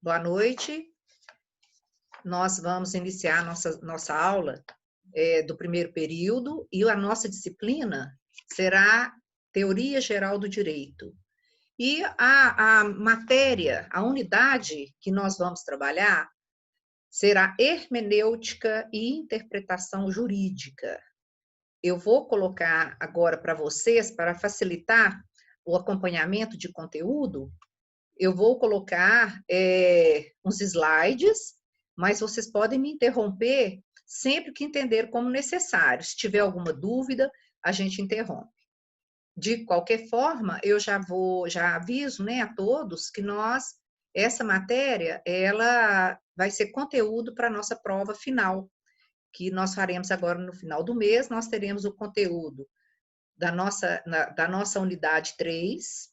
Boa noite. Nós vamos iniciar nossa aula do primeiro período e a nossa disciplina será Teoria Geral do Direito. E a matéria, a unidade que nós vamos trabalhar será Hermenêutica e Interpretação Jurídica. Eu vou colocar agora para vocês, para facilitar o acompanhamento de conteúdo, eu vou colocar uns slides, mas vocês podem me interromper sempre que entender como necessário. Se tiver alguma dúvida, a gente interrompe. De qualquer forma, eu já aviso, né, a todos que essa matéria, ela vai ser conteúdo para a nossa prova final, que nós faremos agora no final do mês. Nós teremos o conteúdo da nossa unidade 3,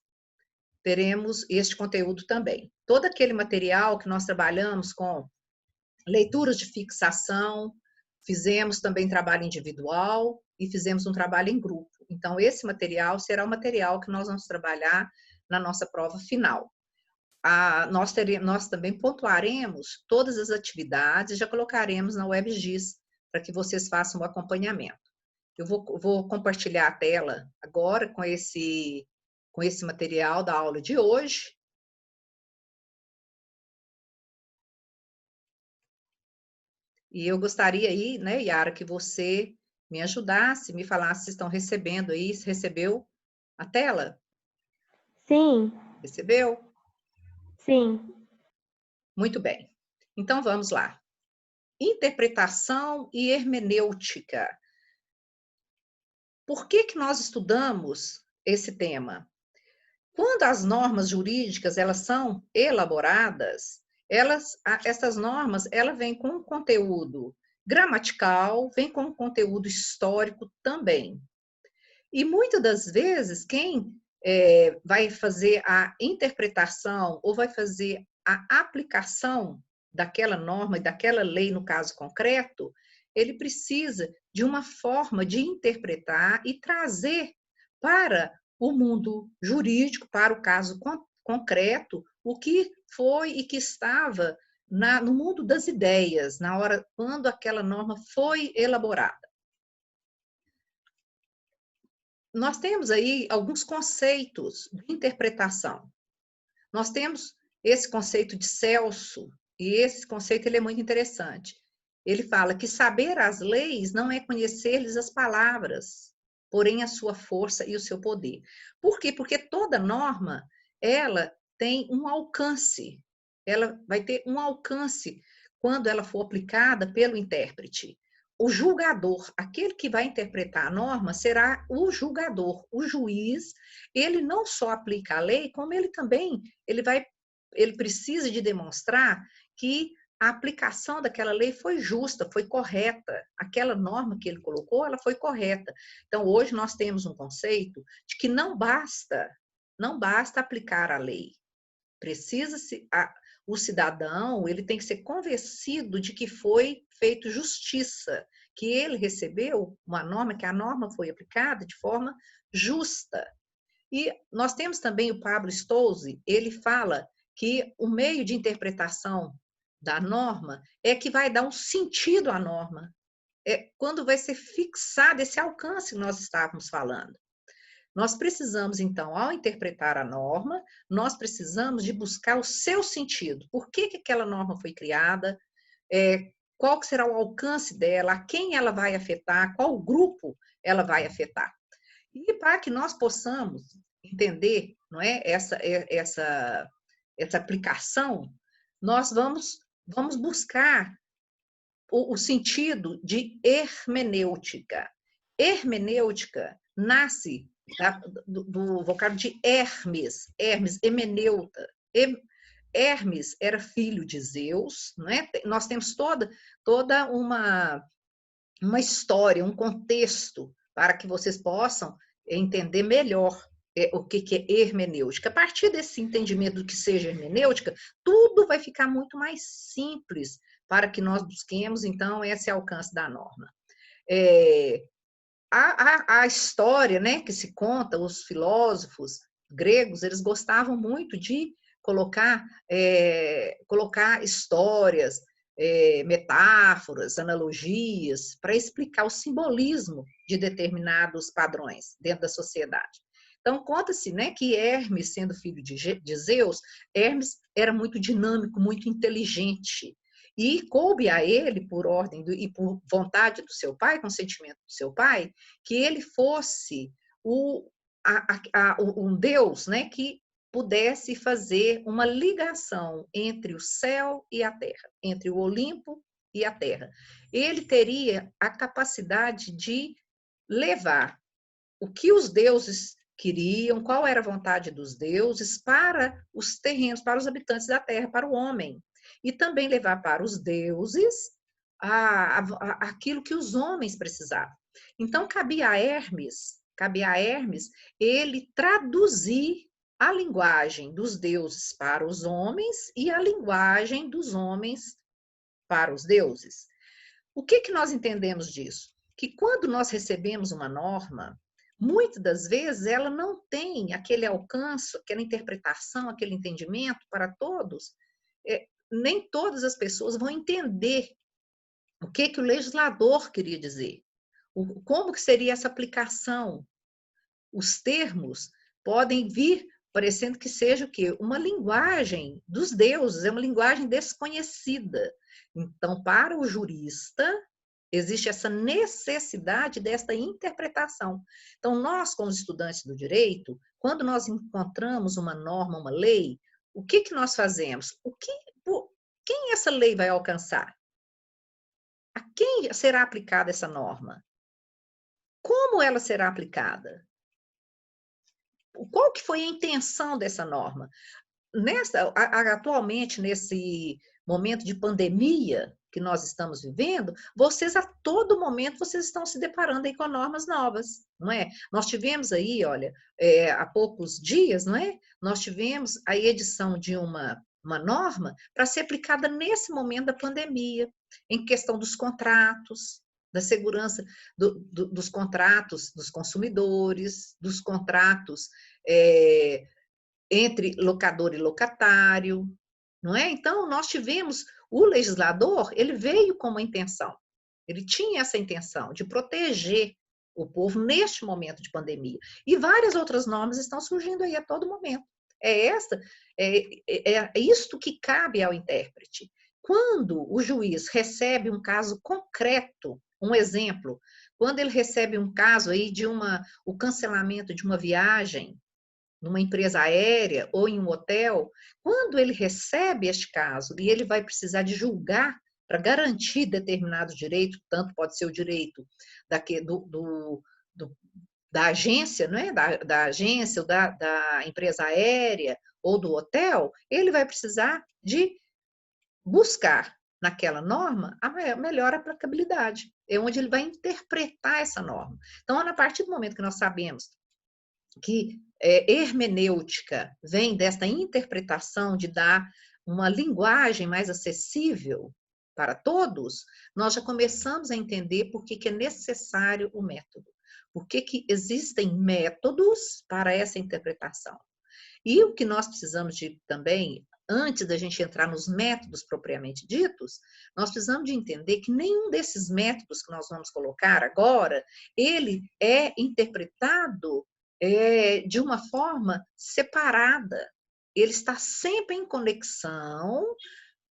teremos este conteúdo também. Todo aquele material que nós trabalhamos com leituras de fixação, fizemos também trabalho individual e fizemos um trabalho em grupo. Então, esse material será o material que nós vamos trabalhar na nossa prova final. Nós também pontuaremos todas as atividades e já colocaremos na WebGIS para que vocês façam o acompanhamento. Eu vou compartilhar a tela agora com esse material da aula de hoje. E eu gostaria aí, né, Yara, que você me ajudasse, me falasse se estão recebendo aí, se recebeu a tela? Sim. Recebeu? Sim. Muito bem. Então, vamos lá. Interpretação e hermenêutica. Por que nós estudamos esse tema? Quando as normas jurídicas elas são elaboradas, essas normas vêm com um conteúdo gramatical, vêm com um conteúdo histórico também. E muitas das vezes quem vai fazer a interpretação ou vai fazer a aplicação daquela norma e daquela lei no caso concreto, ele precisa de uma forma de interpretar e trazer para o mundo jurídico, para o caso concreto, o que foi e que estava no mundo das ideias, na hora quando aquela norma foi elaborada. Nós temos aí alguns conceitos de interpretação. Nós temos esse conceito de Celso, e esse conceito ele é muito interessante. Ele fala que saber as leis não é conhecer-lhes as palavras, porém a sua força e o seu poder. Por quê? Porque toda norma, ela tem um alcance. Ela vai ter um alcance quando ela for aplicada pelo intérprete. O julgador, aquele que vai interpretar a norma, será o julgador, o juiz. Ele não só aplica a lei, como ele também ele precisa de demonstrar que a aplicação daquela lei foi justa, foi correta. Aquela norma que ele colocou, ela foi correta. Então, hoje nós temos um conceito de que não basta aplicar a lei. O cidadão, ele tem que ser convencido de que foi feito justiça, que ele recebeu uma norma, que a norma foi aplicada de forma justa. E nós temos também o Pablo Stolze, ele fala que o meio de interpretação da norma é que vai dar um sentido à norma. É quando vai ser fixado esse alcance que nós estávamos falando. Nós precisamos, então, ao interpretar a norma, nós precisamos de buscar o seu sentido. Por que aquela norma foi criada? Qual que será o alcance dela? A quem ela vai afetar? Qual grupo ela vai afetar? E para que nós possamos entender, não é, essa aplicação, nós vamos buscar o sentido de hermenêutica. Hermenêutica nasce do vocábulo de Hermes, hemeneuta. Hermes era filho de Zeus, não é? Nós temos toda uma história, um contexto para que vocês possam entender melhor o que é hermenêutica. A partir desse entendimento do que seja hermenêutica, tudo vai ficar muito mais simples para que nós busquemos, então, esse alcance da norma. A história, né, que se conta, os filósofos gregos, eles gostavam muito de colocar histórias, metáforas, analogias, para explicar o simbolismo de determinados padrões dentro da sociedade. Então, conta-se, né, que Hermes, sendo filho de Zeus, Hermes era muito dinâmico, muito inteligente, e coube a ele, por ordem e por vontade do seu pai, consentimento do seu pai, que ele fosse um deus, né, que pudesse fazer uma ligação entre o céu e a terra, entre o Olimpo e a terra. Ele teria a capacidade de levar o que os deuses queriam, qual era a vontade dos deuses para os terrenos, para os habitantes da terra, para o homem. E também levar para os deuses aquilo que os homens precisavam. Então, cabia a Hermes ele traduzir a linguagem dos deuses para os homens e a linguagem dos homens para os deuses. O que nós entendemos disso? Que quando nós recebemos uma norma, muitas das vezes ela não tem aquele alcance, aquela interpretação, aquele entendimento para todos. Nem todas as pessoas vão entender o que o legislador queria dizer. Como que seria essa aplicação? Os termos podem vir parecendo que seja o quê? Uma linguagem dos deuses, é uma linguagem desconhecida. Então, para o jurista, existe essa necessidade desta interpretação. Então, nós, como estudantes do direito, quando nós encontramos uma norma, uma lei, o que nós fazemos? Quem essa lei vai alcançar? A quem será aplicada essa norma? Como ela será aplicada? Qual que foi a intenção dessa norma? Atualmente, nesse momento de pandemia que nós estamos vivendo, vocês a todo momento vocês estão se deparando aí com normas novas, não é? Nós tivemos aí, olha, há poucos dias, não é? Nós tivemos a edição de uma norma para ser aplicada nesse momento da pandemia, em questão dos contratos, da segurança dos contratos dos consumidores, dos contratos entre locador e locatário, não é? Então, nós tivemos, o legislador, ele veio com uma intenção, ele tinha essa intenção de proteger o povo neste momento de pandemia. E várias outras normas estão surgindo aí a todo momento. É isto que cabe ao intérprete. Quando o juiz recebe um caso concreto, um exemplo, quando ele recebe um caso aí de o cancelamento de uma viagem, numa empresa aérea ou em um hotel, quando ele recebe este caso e ele vai precisar de julgar para garantir determinado direito, tanto pode ser o direito da agência, não é? da agência ou da empresa aérea ou do hotel, ele vai precisar de buscar naquela norma a melhor aplicabilidade. É onde ele vai interpretar essa norma. Então, a partir do momento que nós sabemos que hermenêutica vem desta interpretação de dar uma linguagem mais acessível para todos, nós já começamos a entender por que é necessário o método. Por que existem métodos para essa interpretação. E o que nós precisamos de também, antes da gente entrar nos métodos propriamente ditos, nós precisamos de entender que nenhum desses métodos que nós vamos colocar agora, ele é interpretado de uma forma separada. Ele está sempre em conexão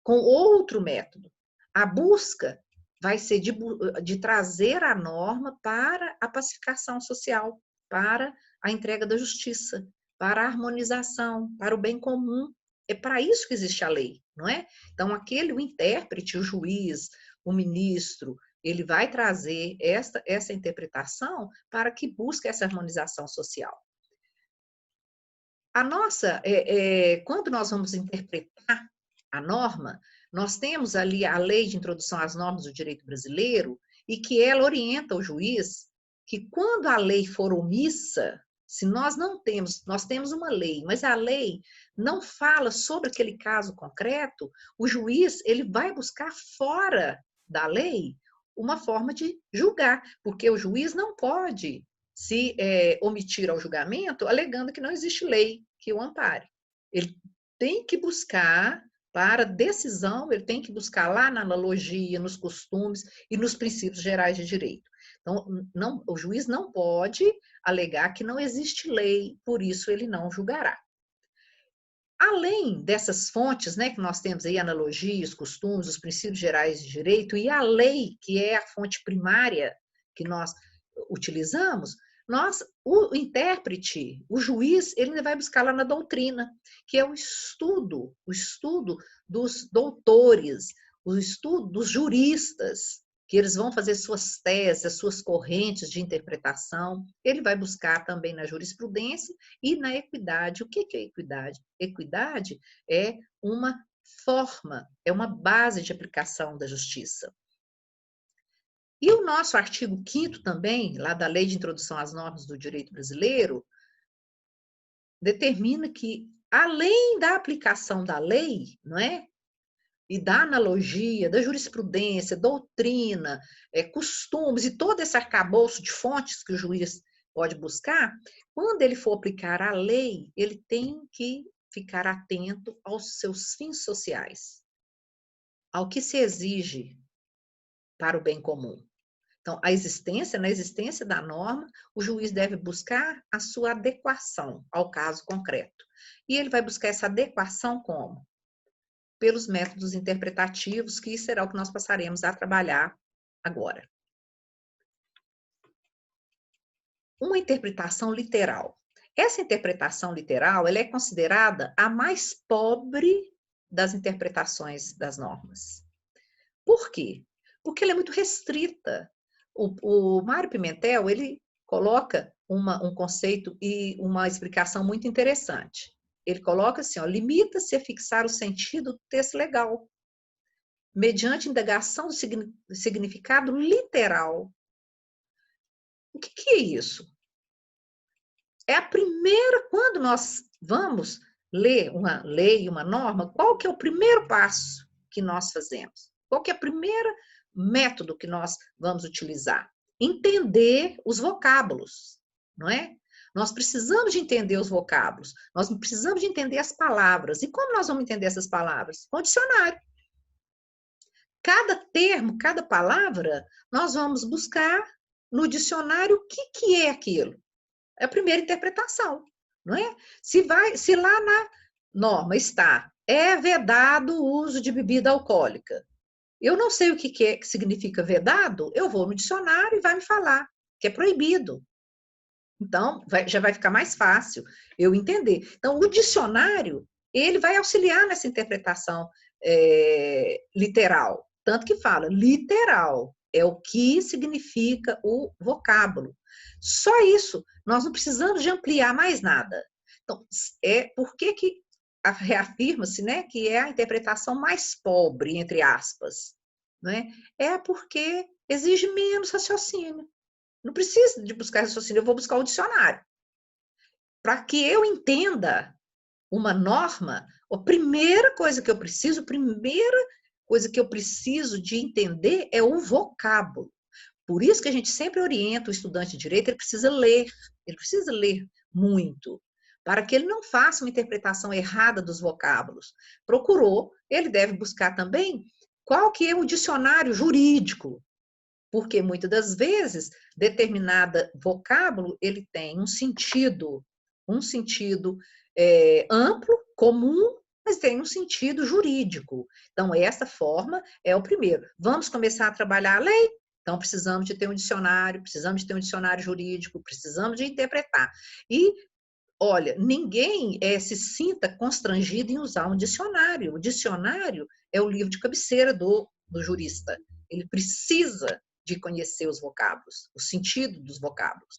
com outro método. A busca vai ser de trazer a norma para a pacificação social, para a entrega da justiça, para a harmonização, para o bem comum. É para isso que existe a lei, não é? Então, o intérprete, o juiz, o ministro, ele vai trazer essa interpretação para que busque essa harmonização social. Quando nós vamos interpretar a norma, nós temos ali a Lei de Introdução às Normas do Direito Brasileiro, e que ela orienta o juiz que quando a lei for omissa, se nós temos uma lei, mas a lei não fala sobre aquele caso concreto, o juiz ele vai buscar fora da lei uma forma de julgar, porque o juiz não pode se omitir ao julgamento alegando que não existe lei que o ampare. Ele tem que buscar, para decisão, ele tem que buscar lá na analogia, nos costumes e nos princípios gerais de direito. Então, não, o juiz não pode alegar que não existe lei, por isso ele não julgará. Além dessas fontes, né, que nós temos aí, analogias, costumes, os princípios gerais de direito, e a lei, que é a fonte primária que nós utilizamos, o intérprete, o juiz, ele ainda vai buscar lá na doutrina, que é o estudo dos doutores, o estudo dos juristas, que eles vão fazer suas teses, suas correntes de interpretação. Ele vai buscar também na jurisprudência e na equidade. O que é equidade? Equidade é uma forma, é uma base de aplicação da justiça. E o nosso artigo 5º também, lá da Lei de Introdução às Normas do Direito Brasileiro, determina que, além da aplicação da lei, não é? E da analogia, da jurisprudência, doutrina, costumes e todo esse arcabouço de fontes que o juiz pode buscar, quando ele for aplicar a lei, ele tem que ficar atento aos seus fins sociais, ao que se exige para o bem comum. Então, na existência da norma, o juiz deve buscar a sua adequação ao caso concreto. E ele vai buscar essa adequação como? Pelos métodos interpretativos, que será o que nós passaremos a trabalhar agora. Uma interpretação literal. Essa interpretação literal, ela é considerada a mais pobre das interpretações das normas. Por quê? Porque ela é muito restrita. O Mário Pimentel, ele coloca um conceito e uma explicação muito interessante. Ele coloca assim, ó, limita-se a fixar o sentido do texto legal, mediante indagação do significado literal. O que é isso? É a primeira, quando nós vamos ler uma lei, uma norma, qual que é o primeiro passo que nós fazemos? Qual que é o primeiro método que nós vamos utilizar? Entender os vocábulos, não é? Nós precisamos de entender os vocábulos, nós precisamos de entender as palavras. E como nós vamos entender essas palavras? Com o dicionário. Cada termo, cada palavra, nós vamos buscar no dicionário o que é aquilo. É a primeira interpretação, não é? Se lá na norma está, é vedado o uso de bebida alcoólica. Eu não sei o que significa vedado, eu vou no dicionário e vai me falar que é proibido. Então, já vai ficar mais fácil eu entender. Então, o dicionário, ele vai auxiliar nessa interpretação literal. Tanto que fala, literal, é o que significa o vocábulo. Só isso, nós não precisamos de ampliar mais nada. Então, por que reafirma-se, né, que é a interpretação mais pobre, entre aspas, não é? É porque exige menos raciocínio. Não preciso de buscar raciocínio, eu vou buscar o dicionário. Para que eu entenda uma norma, a primeira coisa que eu preciso de entender é o vocábulo. Por isso que a gente sempre orienta o estudante de direito, ele precisa ler muito, para que ele não faça uma interpretação errada dos vocábulos. Procurou, ele deve buscar também qual que é o dicionário jurídico, porque muitas das vezes determinado vocábulo ele tem um sentido amplo, comum, mas tem um sentido jurídico. Então, essa forma é o primeiro. Vamos começar a trabalhar a lei? Então, precisamos de ter um dicionário, precisamos de ter um dicionário jurídico, precisamos de interpretar. E, olha, ninguém se sinta constrangido em usar um dicionário. O dicionário é o livro de cabeceira do jurista. Ele precisa de conhecer os vocábulos, o sentido dos vocábulos.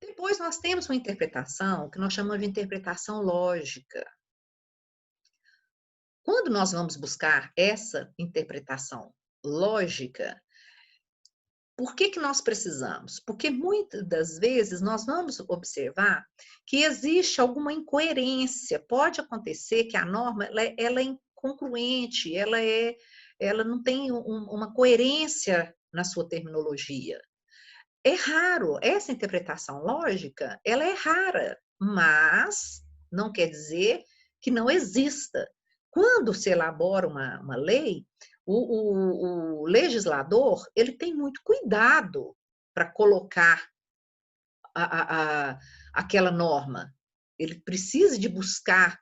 Depois nós temos uma interpretação que nós chamamos de interpretação lógica. Quando nós vamos buscar essa interpretação lógica, por que nós precisamos? Porque muitas das vezes nós vamos observar que existe alguma incoerência. Pode acontecer que a norma ela é incongruente, ela não tem uma coerência na sua terminologia. É raro, essa interpretação lógica, ela é rara, mas não quer dizer que não exista. Quando se elabora uma lei, o legislador ele tem muito cuidado para colocar aquela norma. Ele precisa de buscar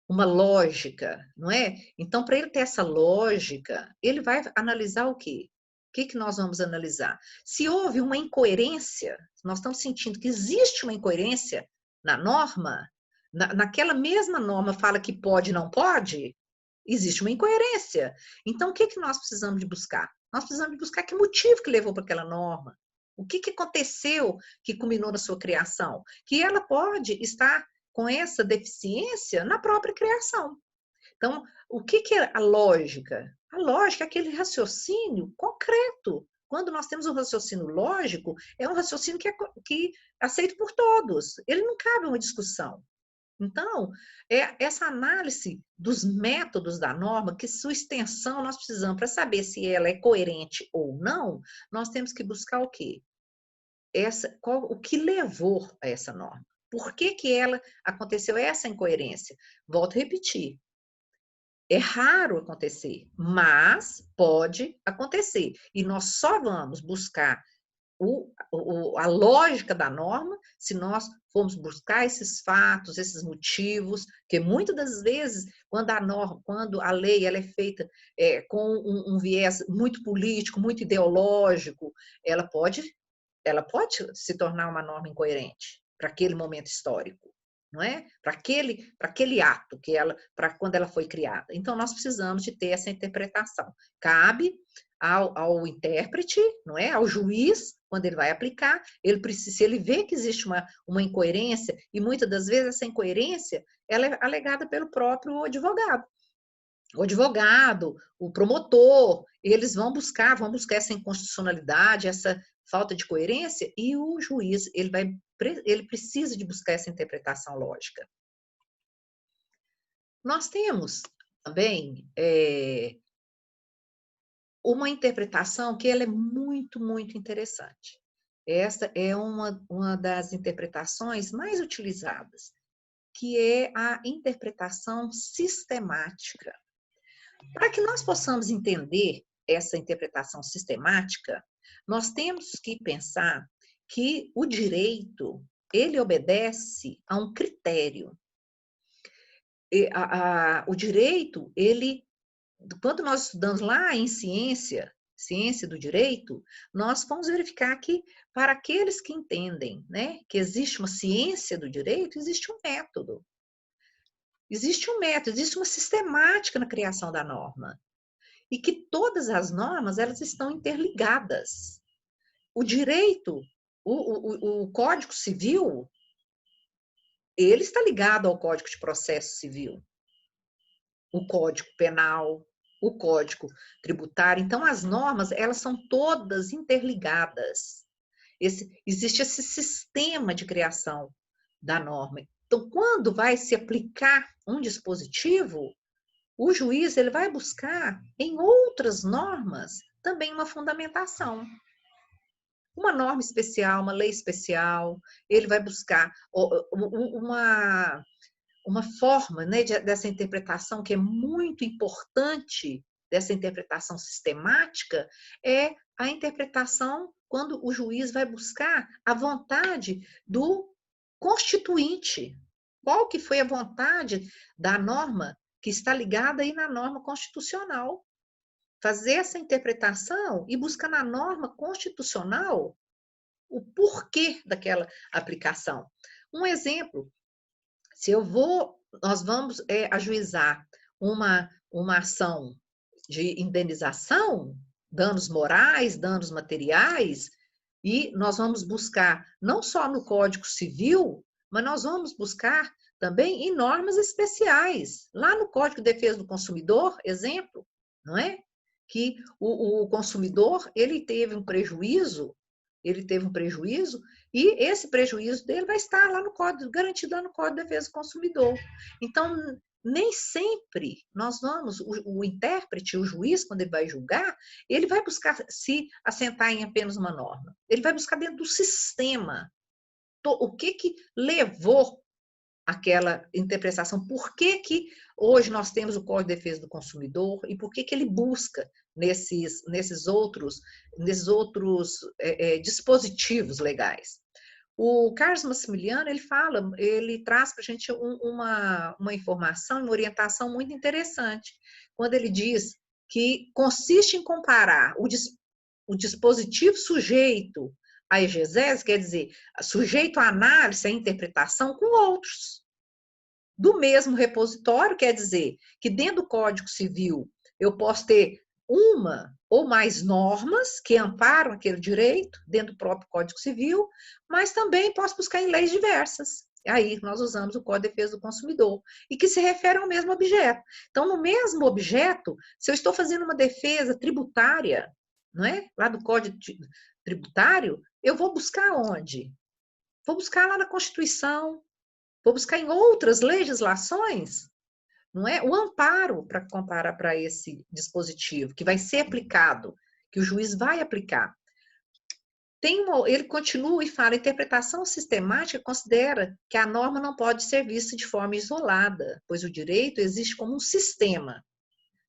uma lógica, não é? Então, para ele ter essa lógica, ele vai analisar o quê? O que que nós vamos analisar? Se houve uma incoerência, nós estamos sentindo que existe uma incoerência na norma, naquela mesma norma fala que pode e não pode, existe uma incoerência. Então, o que que nós precisamos de buscar? Nós precisamos de buscar que motivo que levou para aquela norma. O que que aconteceu que culminou na sua criação? Que ela pode estar com essa deficiência na própria criação. Então, o que que é a lógica? A lógica é aquele raciocínio concreto. Quando nós temos um raciocínio lógico, é um raciocínio que é aceito por todos. Ele não cabe uma discussão. Então, essa análise dos métodos da norma, que sua extensão nós precisamos, para saber se ela é coerente ou não, nós temos que buscar o quê? O que levou a essa norma? Por que que ela aconteceu essa incoerência? Volto a repetir. É raro acontecer, mas pode acontecer. E nós só vamos buscar a lógica da norma se nós formos buscar esses fatos, esses motivos, que muitas das vezes, quando a lei ela é feita com um viés muito político, muito ideológico, ela pode se tornar uma norma incoerente para aquele momento histórico, não é? Para aquele ato para quando ela foi criada. Então, nós precisamos de ter essa interpretação. Cabe ao intérprete, não é? Ao juiz, quando ele vai aplicar, se ele vê que existe uma incoerência, e muitas das vezes essa incoerência ela é alegada pelo próprio advogado. O advogado, o promotor, eles vão buscar essa inconstitucionalidade, essa falta de coerência, e o juiz, ele precisa de buscar essa interpretação lógica. Nós temos também uma interpretação que ela é muito, muito interessante. Essa é uma das interpretações mais utilizadas, que é a interpretação sistemática. Para que nós possamos entender essa interpretação sistemática, nós temos que pensar que o direito, ele obedece a um critério. O direito, quando nós estudamos lá em ciência do direito, nós vamos verificar que, para aqueles que entendem, né, que existe uma ciência do direito, existe um método. Existe um método, existe uma sistemática na criação da norma. E que todas as normas, elas estão interligadas. O direito, o Código Civil, ele está ligado ao Código de Processo Civil. O Código Penal, o Código Tributário. Então, as normas, elas são todas interligadas. Existe esse sistema de criação da norma. Então, quando vai se aplicar um dispositivo, o juiz ele vai buscar em outras normas também uma fundamentação. Uma norma especial, uma lei especial, ele vai buscar uma forma, né, dessa interpretação que é muito importante, dessa interpretação sistemática, é a interpretação quando o juiz vai buscar a vontade do constituinte. Qual que foi a vontade da norma que está ligada aí na norma constitucional? Fazer essa interpretação e buscar na norma constitucional o porquê daquela aplicação. Um exemplo, se nós vamos ajuizar uma ação de indenização, danos morais, danos materiais, e nós vamos buscar não só no Código Civil, mas nós vamos buscar também em normas especiais. Lá no Código de Defesa do Consumidor, exemplo, não é? Que o consumidor, ele teve um prejuízo, e esse prejuízo dele vai estar lá no Código, garantido lá no Código de Defesa do Consumidor. Então, nem sempre nós vamos, o intérprete, o juiz, quando ele vai julgar, ele vai buscar se assentar em apenas uma norma. Ele vai buscar dentro do sistema o que levou aquela interpretação. Por que que hoje nós temos o Código de Defesa do Consumidor e por que que ele busca nesses outros dispositivos legais? O Carlos Massimiliano, ele traz para a gente uma informação, uma orientação muito interessante, quando ele diz que consiste em comparar o dispositivo sujeito à exegese, quer dizer, sujeito à análise, à interpretação, com outros do mesmo repositório, quer dizer, que dentro do Código Civil eu posso ter uma ou mais normas que amparam aquele direito dentro do próprio Código Civil, mas também posso buscar em leis diversas. Aí nós usamos o Código de Defesa do Consumidor, e que se refere ao mesmo objeto. Então, no mesmo objeto, se eu estou fazendo uma defesa tributária, não é? Lá do Código Tributário, eu vou buscar onde? Vou buscar lá na Constituição, vou buscar em outras legislações, não é? O amparo para comparar para esse dispositivo que vai ser aplicado, que o juiz vai aplicar. Ele continua e fala: a interpretação sistemática considera que a norma não pode ser vista de forma isolada, pois o direito existe como um sistema,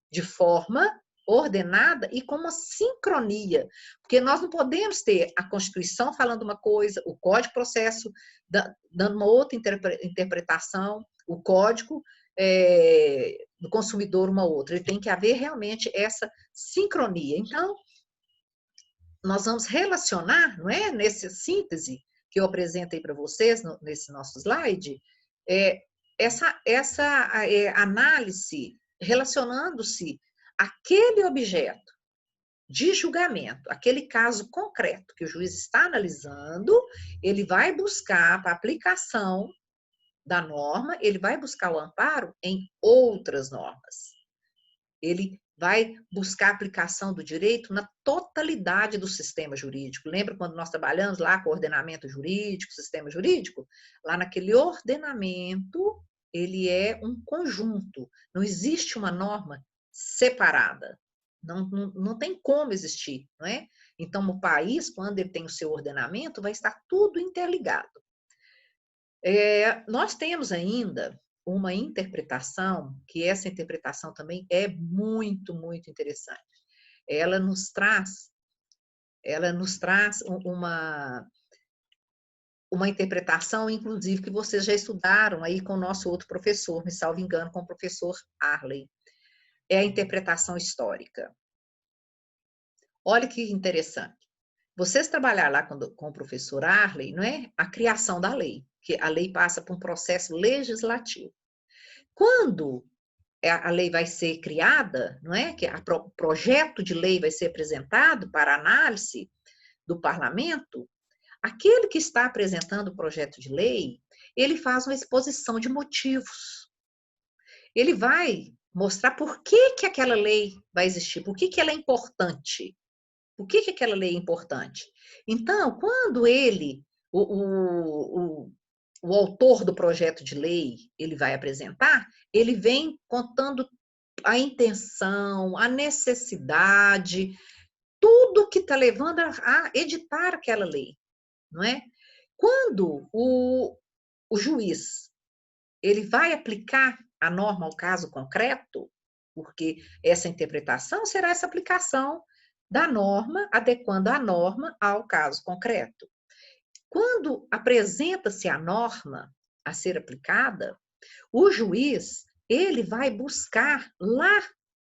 de forma ordenada e com uma sincronia, porque nós não podemos ter a Constituição falando uma coisa, o Código de Processo dando uma outra interpretação, o Código do Consumidor uma outra. Ele tem que haver realmente essa sincronia. Então, nós vamos relacionar, não é? Nessa síntese que eu apresentei para vocês nesse nosso slide, essa análise relacionando-se aquele objeto de julgamento, aquele caso concreto que o juiz está analisando, ele vai buscar para aplicação da norma, ele vai buscar o amparo em outras normas. Ele vai buscar a aplicação do direito na totalidade do sistema jurídico. Lembra quando nós trabalhamos lá com ordenamento jurídico, sistema jurídico? Lá naquele ordenamento, ele é um conjunto. Não existe uma norma separada. Não tem como existir, não é? Então, o país, quando ele tem o seu ordenamento, vai estar tudo interligado. Nós temos ainda uma interpretação, que essa interpretação também é muito, muito interessante. Ela nos traz uma interpretação, inclusive, que vocês já estudaram aí com o nosso outro professor, me salvo engano, com o professor Arley. É a interpretação histórica. Olha que interessante. Vocês trabalhar lá com o professor Arley, não é? A criação da lei, que a lei passa por um processo legislativo. Quando a lei vai ser criada, não é? Que o projeto de lei vai ser apresentado para análise do parlamento, aquele que está apresentando o projeto de lei, ele faz uma exposição de motivos. Ele vai mostrar por que aquela lei vai existir, por que ela é importante. Por que aquela lei é importante? Então, quando o autor do projeto de lei, ele vai apresentar, ele vem contando a intenção, a necessidade, tudo que está levando a editar aquela lei, não é? Quando o juiz, ele vai aplicar a norma ao caso concreto, porque essa interpretação será essa aplicação da norma, adequando a norma ao caso concreto. Quando apresenta-se a norma a ser aplicada, o juiz, ele vai buscar lá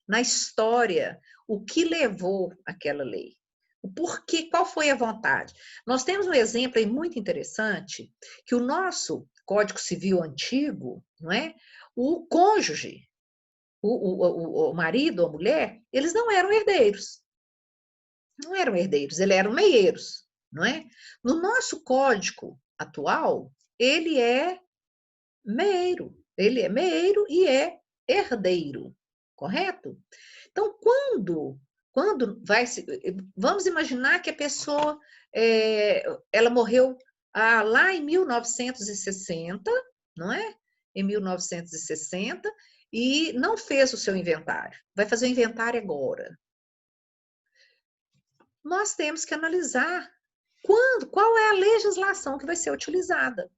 na história o que levou aquela lei. O porquê, qual foi a vontade. Nós temos um exemplo aí muito interessante, que o nosso Código Civil antigo, não é? O cônjuge, o marido ou a mulher, eles não eram herdeiros. Não eram herdeiros, eles eram meieiros, não é? No nosso código atual, ele é meieiro e é herdeiro, correto? Então, quando vai se... Vamos imaginar que a pessoa, ela morreu lá em 1960, não é? Em 1960, e não fez o seu inventário. Vai fazer o inventário agora. Nós temos que analisar qual é a legislação que vai ser utilizada.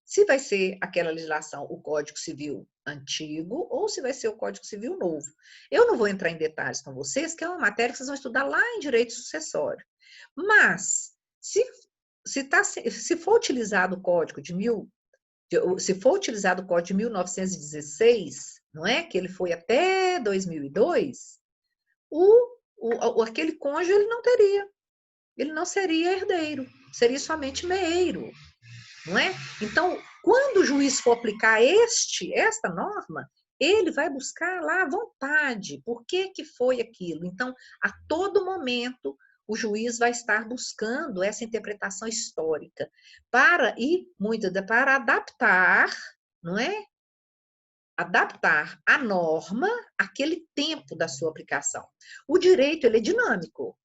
Se vai ser aquela legislação, o Código Civil antigo, ou se vai ser o Código Civil novo. Eu não vou entrar em detalhes com vocês, que é uma matéria que vocês vão estudar lá em direito sucessório. Mas, se for utilizado o Código se for utilizado o Código de 1916, não é? Que ele foi até 2002, aquele cônjuge ele não seria herdeiro, seria somente meeiro, não é? Então, quando o juiz for aplicar esta norma, ele vai buscar lá a vontade, por que que foi aquilo. Então, a todo momento, o juiz vai estar buscando essa interpretação histórica para adaptar, não é? Adaptar a norma àquele tempo da sua aplicação. O direito, ele é dinâmico.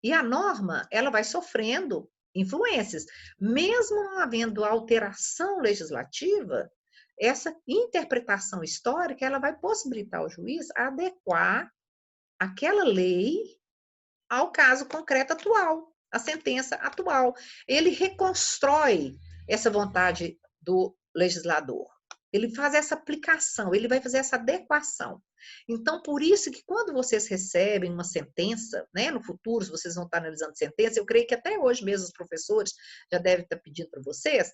E a norma, ela vai sofrendo influências. Mesmo não havendo alteração legislativa, essa interpretação histórica, ela vai possibilitar ao juiz adequar aquela lei ao caso concreto atual, à sentença atual. Ele reconstrói essa vontade do legislador. Ele faz essa aplicação, ele vai fazer essa adequação. Então, por isso que quando vocês recebem uma sentença, né, no futuro, se vocês vão estar analisando sentença, eu creio que até hoje mesmo os professores já devem estar pedindo para vocês,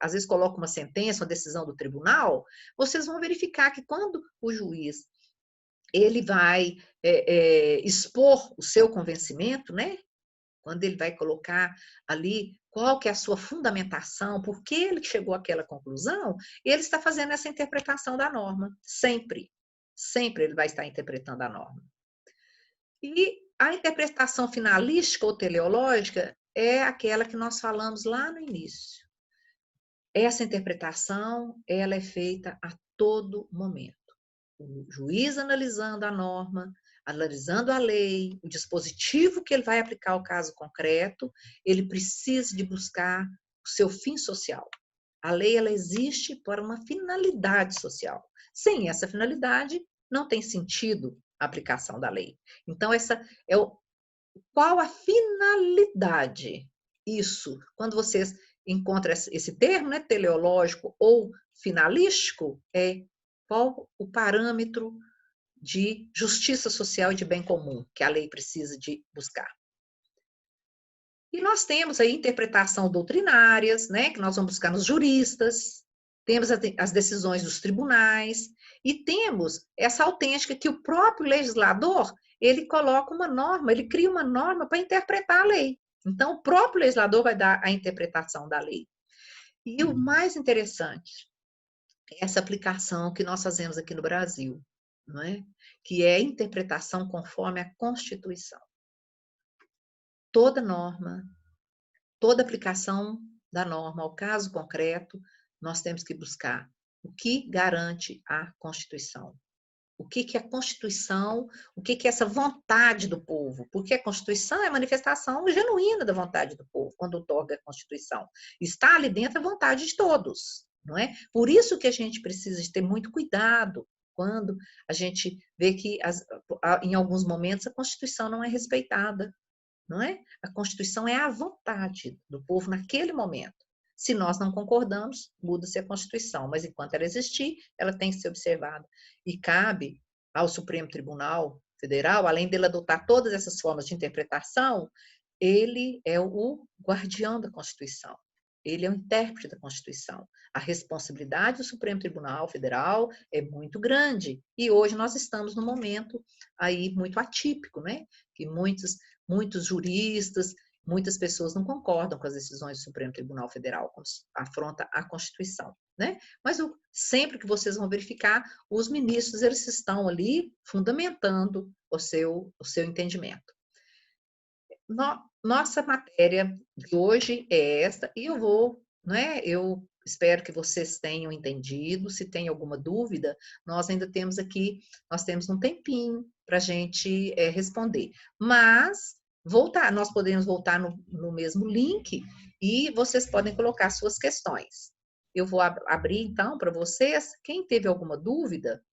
às vezes colocam uma sentença, uma decisão do tribunal, vocês vão verificar que quando o juiz ele vai expor o seu convencimento, né? Quando ele vai colocar ali qual que é a sua fundamentação, por que ele chegou àquela conclusão, ele está fazendo essa interpretação da norma, sempre. Sempre ele vai estar interpretando a norma. E a interpretação finalística ou teleológica é aquela que nós falamos lá no início. Essa interpretação, ela é feita a todo momento. O juiz analisando a norma, analisando a lei, o dispositivo que ele vai aplicar ao caso concreto, ele precisa de buscar o seu fim social. A lei, ela existe para uma finalidade social. Sem essa finalidade, não tem sentido a aplicação da lei. Então, essa é qual a finalidade? Isso, quando vocês encontram esse termo, né, teleológico ou finalístico, qual o parâmetro de justiça social e de bem comum que a lei precisa de buscar. E nós temos aí interpretação doutrinárias, né, que nós vamos buscar nos juristas, temos as decisões dos tribunais, e temos essa autêntica que o próprio legislador, ele coloca uma norma, ele cria uma norma para interpretar a lei. Então, o próprio legislador vai dar a interpretação da lei. E o mais interessante, essa aplicação que nós fazemos aqui no Brasil, não é? Que é a interpretação conforme a Constituição. Toda norma, toda aplicação da norma ao caso concreto, nós temos que buscar o que garante a Constituição. O que é a Constituição, o que é essa vontade do povo, porque a Constituição é a manifestação genuína da vontade do povo, quando outorga a Constituição. Está ali dentro a vontade de todos. Não é? Por isso que a gente precisa de ter muito cuidado quando a gente vê que, em alguns momentos, a Constituição não é respeitada, não é? A Constituição é a vontade do povo naquele momento. Se nós não concordamos, muda-se a Constituição, mas enquanto ela existir, ela tem que ser observada. E cabe ao Supremo Tribunal Federal, além dele adotar todas essas formas de interpretação, ele é o guardião da Constituição. Ele é o intérprete da Constituição. A responsabilidade do Supremo Tribunal Federal é muito grande. E hoje nós estamos num momento aí muito atípico, né? Que muitos juristas, muitas pessoas não concordam com as decisões do Supremo Tribunal Federal, quando afronta a Constituição, né? Mas sempre que vocês vão verificar, os ministros, eles estão ali fundamentando o seu entendimento. Nossa matéria de hoje é esta, e eu espero que vocês tenham entendido. Se tem alguma dúvida, nós ainda temos um tempinho para a gente responder. Mas, nós podemos voltar no mesmo link e vocês podem colocar suas questões. Eu vou abrir, então, para vocês. Quem teve alguma dúvida,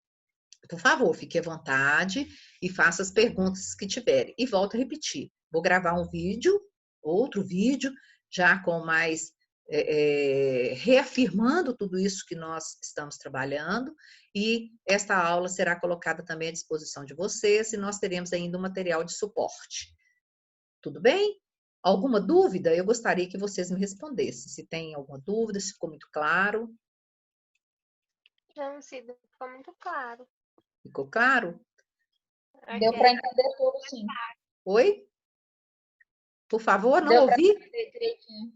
por favor, fique à vontade e faça as perguntas que tiverem. E volto a repetir. Vou gravar outro vídeo, já com mais reafirmando tudo isso que nós estamos trabalhando, e esta aula será colocada também à disposição de vocês, e nós teremos ainda um material de suporte. Tudo bem? Alguma dúvida? Eu gostaria que vocês me respondessem. Se tem alguma dúvida, se ficou muito claro. Não, Cida, ficou muito claro. Ficou claro? Deu para entender tudo, sim. Oi? Por favor, não Deu pra ouvi? entender direitinho.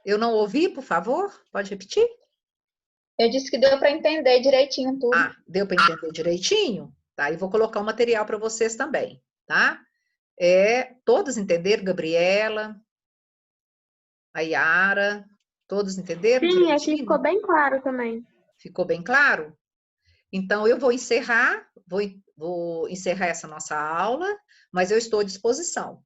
Eu não ouvi, por favor? Pode repetir? Eu disse que deu para entender direitinho tudo. Ah, deu para entender direitinho? Tá, e vou colocar o material para vocês também, tá? Todos entenderam, Gabriela, a Yara, todos entenderam Sim, aqui direitinho? ficou bem claro também. Ficou bem claro? Então, eu vou encerrar essa nossa aula, mas eu estou à disposição.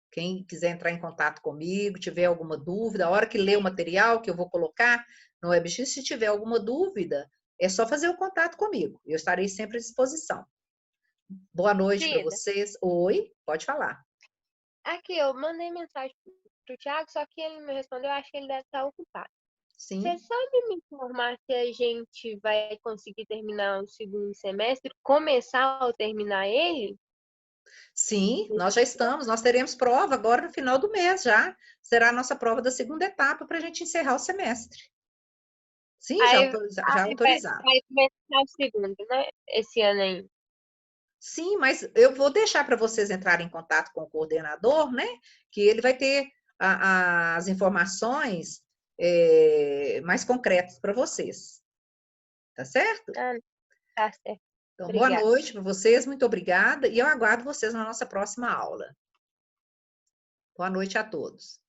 Quem quiser entrar em contato comigo, tiver alguma dúvida, a hora que ler o material que eu vou colocar no WebX, se tiver alguma dúvida, é só fazer o contato comigo. Eu estarei sempre à disposição. Boa noite para vocês. Oi, pode falar. Aqui, eu mandei mensagem pro Thiago, só que ele me respondeu, acho que ele deve estar ocupado. Sim. Você sabe me informar se a gente vai conseguir terminar o segundo semestre, começar ou terminar ele? Sim, nós já estamos, nós teremos prova agora no final do mês já. Será a nossa prova da segunda etapa para a gente encerrar o semestre. Sim, já autorizado. Vai começar o segundo, né? Esse ano ainda. Sim, mas eu vou deixar para vocês entrarem em contato com o coordenador, né? Que ele vai ter as informações mais concretas para vocês. Tá certo? Tá certo. Então, Obrigada. boa noite para vocês, muito obrigada, e eu aguardo vocês na nossa próxima aula. Boa noite a todos.